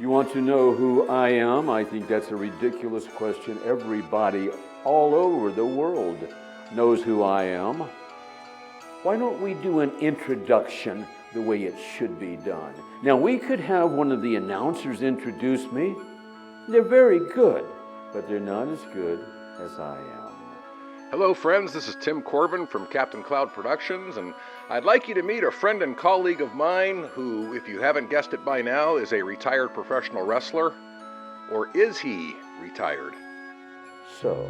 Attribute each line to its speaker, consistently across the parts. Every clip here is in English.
Speaker 1: You want to know who I am? I think that's a ridiculous question. Everybody all over the world knows who I am. Why don't we do an introduction the way it should be done? Now, we could have one of the announcers introduce me. They're very good, but they're not as good as I am.
Speaker 2: Hello friends, this is Tim Corbin from Captain Cloud Productions, and I'd like you to meet a friend and colleague of mine who, if you haven't guessed it by now, is a retired professional wrestler. Or is he retired?
Speaker 1: So,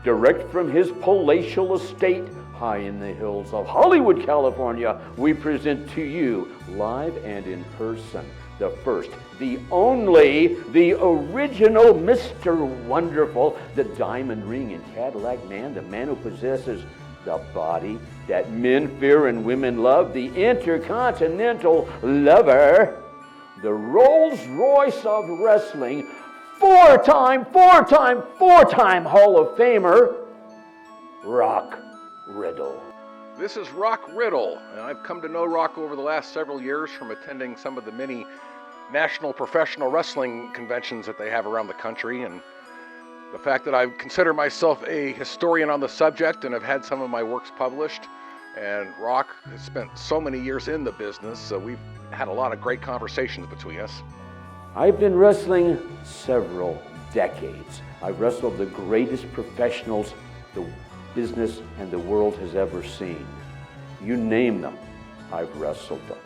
Speaker 1: direct from his palatial estate high in the hills of Hollywood, California, we present to you, live and in person, the first, the only, the original Mr. Wonderful, the diamond ring and Cadillac man, the man who possesses the body that men fear and women love, the intercontinental lover, the Rolls Royce of wrestling, four-time Hall of Famer, Rock Riddle.
Speaker 2: This is Rock Riddle, and I've come to know Rock over the last several years from attending some of the many national professional wrestling conventions that they have around the country, and the fact that I consider myself a historian on the subject and have had some of my works published, and Rock has spent so many years in the business, so we've had a lot of great conversations between us.
Speaker 1: I've been wrestling several decades. I've wrestled the greatest professionals the business and the world has ever seen. You name them, I've wrestled them.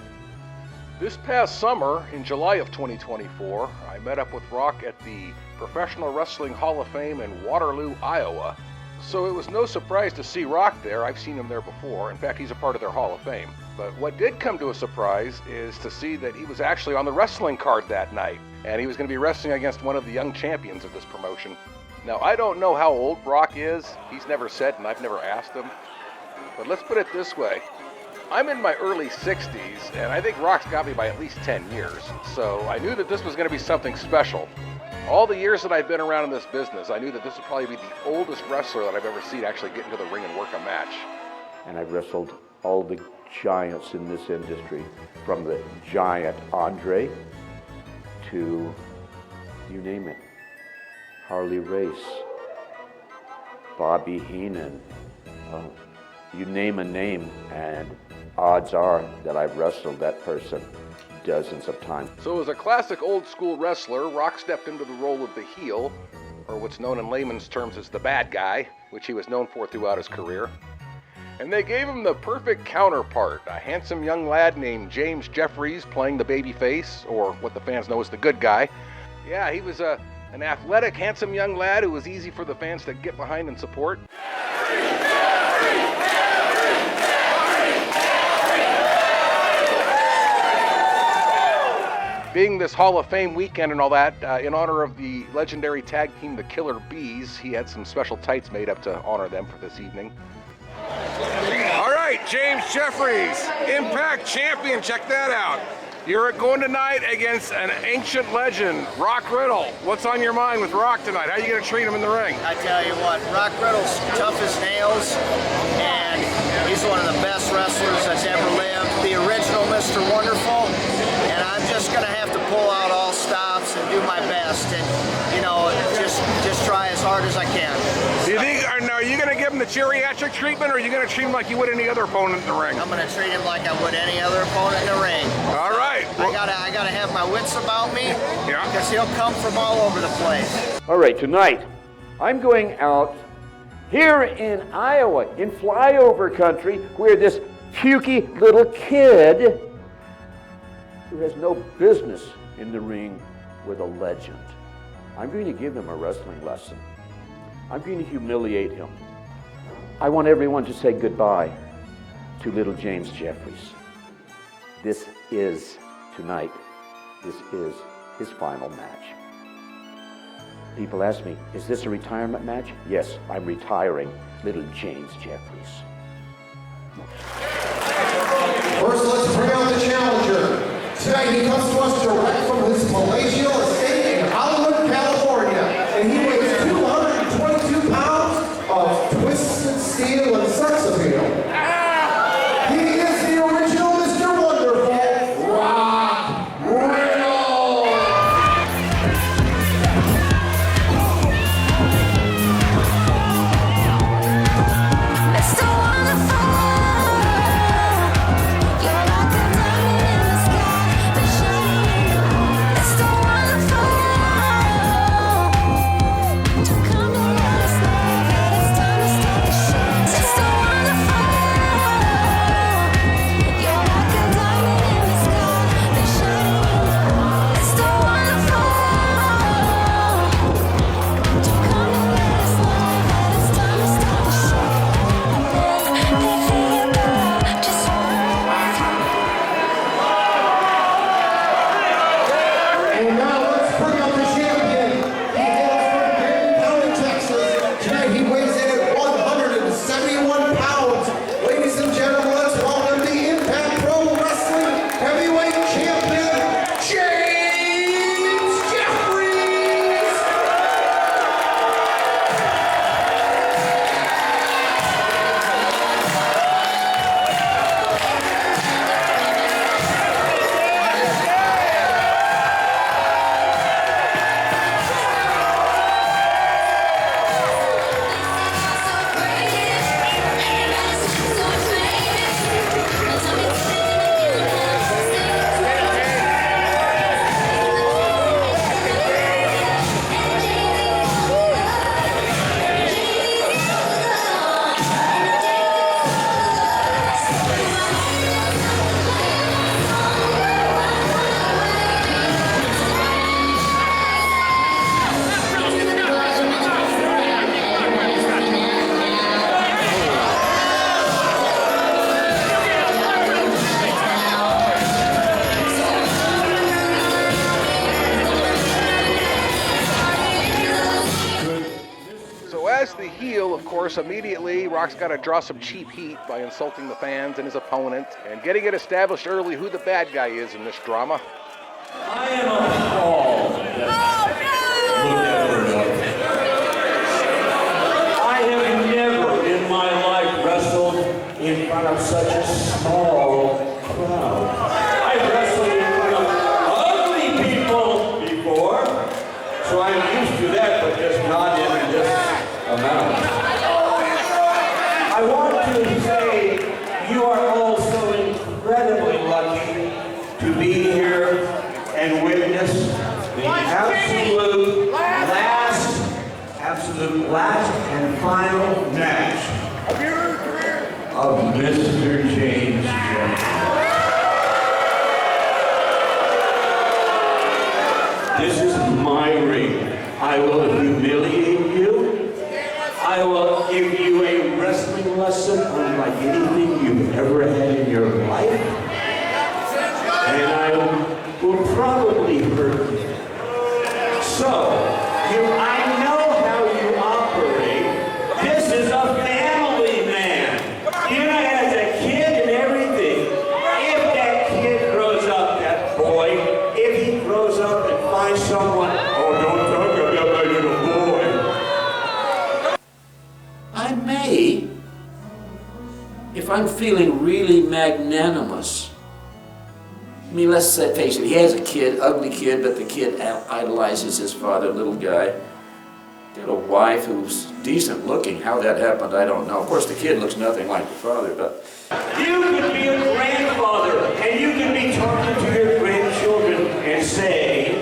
Speaker 2: This past summer, in July of 2024, I met up with Rock at the Professional Wrestling Hall of Fame in Waterloo, Iowa. So it was no surprise to see Rock there. I've seen him there before. In fact, he's a part of their Hall of Fame. But what did come to a surprise is to see that he was actually on the wrestling card that night, and he was going to be wrestling against one of the young champions of this promotion. Now, I don't know how old Rock is. He's never said, and I've never asked him. But let's put it this way. I'm in my early 60s, and I think Rock's got me by at least 10 years. So I knew that this was going to be something special. All the years that I've been around in this business, I knew that this would probably be the oldest wrestler that I've ever seen actually get into the ring and work a match.
Speaker 1: And I've wrestled all the giants in this industry, from the giant Andre to, you name it, Harley Race, Bobby Heenan, you name a name, and odds are that I've wrestled that person dozens of times.
Speaker 2: So as a classic old school wrestler, Rock stepped into the role of the heel, or what's known in layman's terms as the bad guy, which he was known for throughout his career. And they gave him the perfect counterpart, a handsome young lad named James Jeffries playing the baby face, or what the fans know as the good guy. Yeah, he was an athletic, handsome young lad who was easy for the fans to get behind and support. Being this Hall of Fame weekend and all that, in honor of the legendary tag team, the Killer Bees, he had some special tights made up to honor them for this evening.
Speaker 3: All right, James Jeffries, Impact Champion, check that out. You're going tonight against an ancient legend, Rock Riddle. What's on your mind with Rock tonight? How are you going to treat him in the ring?
Speaker 4: I tell you what, Rock Riddle's tough as nails, and he's one of the best wrestlers that's ever lived, the original Mr. Wonderful, and I'm just going to have to pull out all stops and do my best, and, you know, just try as hard as I can.
Speaker 3: Do you think, are you going to give him the geriatric treatment, or are you going to treat him like you would any other opponent in the ring?
Speaker 4: I'm going to treat him like I would any other opponent in the ring.
Speaker 3: All right.
Speaker 4: I gotta have my wits about me,
Speaker 3: Yeah.
Speaker 4: because he'll come from all over the place.
Speaker 1: All right, tonight, I'm going out here in Iowa, in flyover country, where this pukey little kid who has no business in the ring with a legend. I'm going to give him a wrestling lesson. I'm going to humiliate him. I want everyone to say goodbye to little James Jeffries. This is tonight. This is his final match. People ask me, is this a retirement match? Yes, I'm retiring little James Jeffries.
Speaker 5: First, let's bring out the challenger. Tonight, he comes to us direct from his palatial estate in Hollywood, California, and he weighs 222 pounds of twisted steel and sex appeal. He is the original Mr. Wonderful, Rock Riddle. And now let's bring up the champion. He hails from Benton County, Texas. Tonight he weighs in at 171 pounds. Ladies and gentlemen, let's welcome the Impact Pro Wrestling Heavyweight Champion, James Jeffries.
Speaker 2: So as the heel, of course, immediately Rock's got to draw some cheap heat by insulting the fans and his opponent and getting it established early who the bad guy is in this drama.
Speaker 6: I am appalled. Look at her. I have never in my life wrestled in front of such a small crowd. I've wrestled in front of ugly people before, so I'm used to that, but just not in this amount. I want to say you are all so incredibly lucky to be here and witness the absolute last and final match of Mr. James Jeffries. This is my ring. I will humiliate you. I will give you a wrestling lesson unlike anything you've ever had in your life. And I will probably hurt you. So, I know how you operate. This is a family man. You know, as a kid and everything, if that kid grows up, that boy, if he grows up and finds someone, oh, don't talk about my little boy. I may, if I'm feeling really magnanimous. I mean, let's face it, he has a kid, ugly kid, but the kid idolizes his father, little guy. Got a wife who's decent looking. How that happened, I don't know. Of course, the kid looks nothing like the father, but... You could be a grandfather, and you could be talking to your grandchildren and say,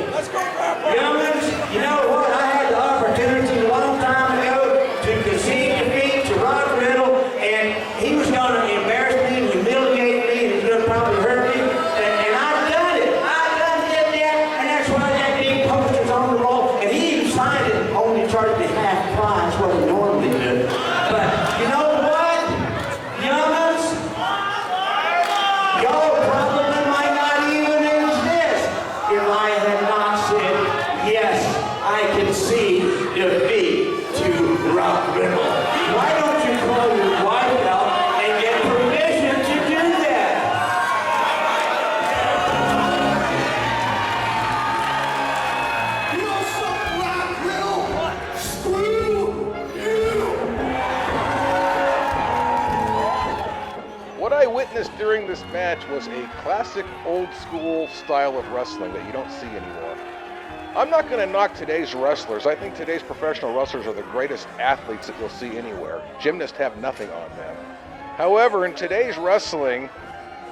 Speaker 6: young'uns, you know what, I had the opportunity a long time ago to concede defeat to Riddle, and he was going to embarrass me and humiliate me, and he's going to probably hurt me. And I've done it. I've done that, and that's why that big poster's on the wall. And he even signed it, only charged me half price what he normally did. But you know what, young'uns? Y'all probably might not even exist if I had not said, yes, I can see defeat to Riddle. Why don't you call your wife out and get permission to do that?
Speaker 5: You know something, Rock Riddle? Screw you!
Speaker 2: What I witnessed during this match was a classic old school style of wrestling that you don't see anymore. I'm not going to knock today's wrestlers. I think today's professional wrestlers are the greatest athletes that you'll see anywhere. Gymnasts have nothing on them. However, in today's wrestling,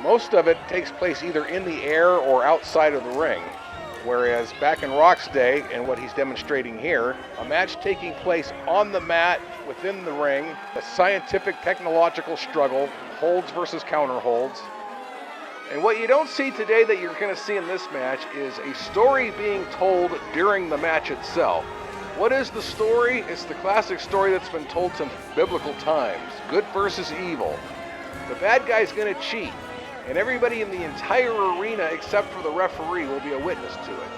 Speaker 2: most of it takes place either in the air or outside of the ring. Whereas back in Rock's day, and what he's demonstrating here, a match taking place on the mat, within the ring, a scientific technological struggle, holds versus counter holds. And what you don't see today that you're going to see in this match is a story being told during the match itself. What is the story? It's the classic story that's been told since biblical times. Good versus evil. The bad guy's going to cheat, and everybody in the entire arena except for the referee will be a witness to it.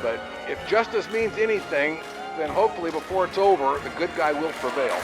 Speaker 2: But if justice means anything, then hopefully before it's over, the good guy will prevail.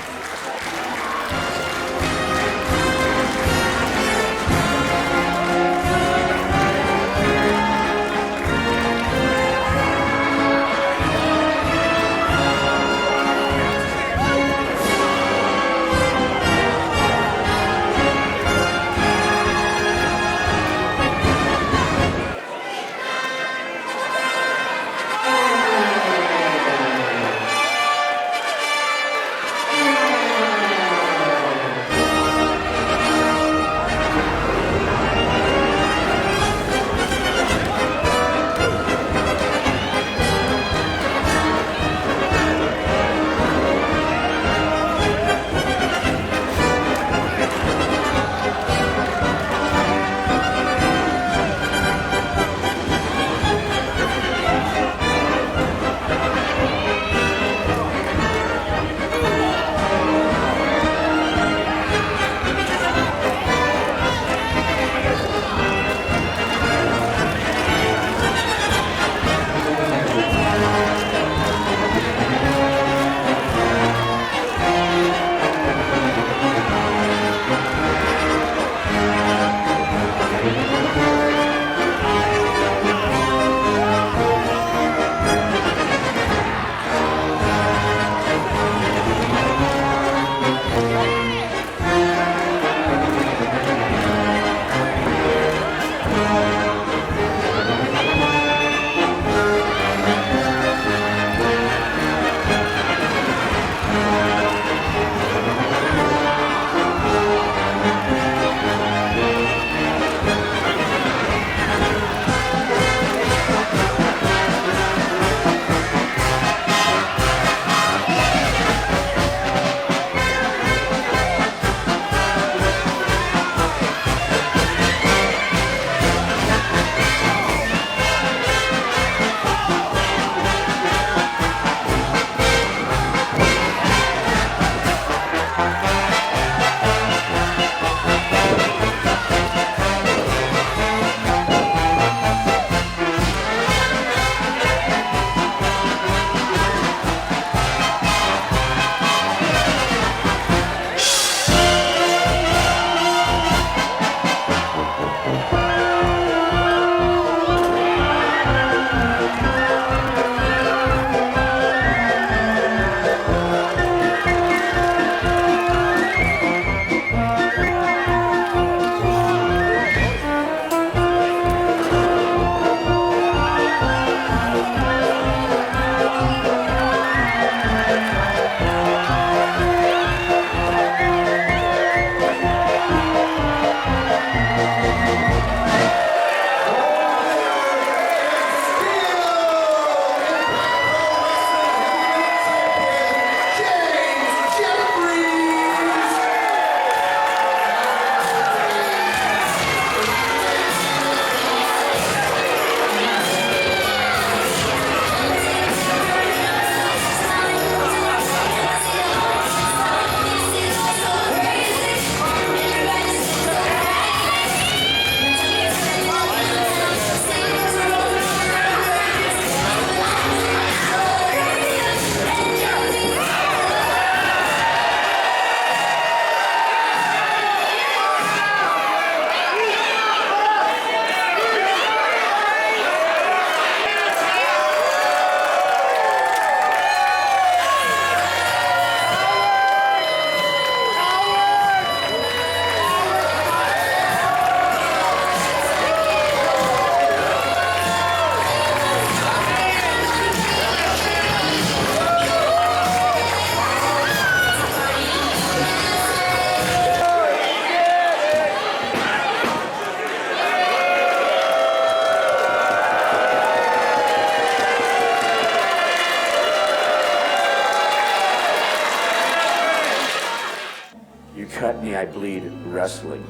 Speaker 1: cut me, I bleed wrestling.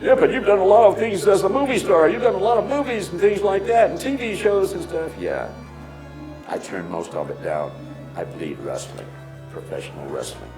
Speaker 7: Yeah, but you've done a lot of things as a movie star. You've done a lot of movies and things like that, and TV shows and stuff.
Speaker 1: Yeah, I turned most of it down. I bleed wrestling, professional wrestling.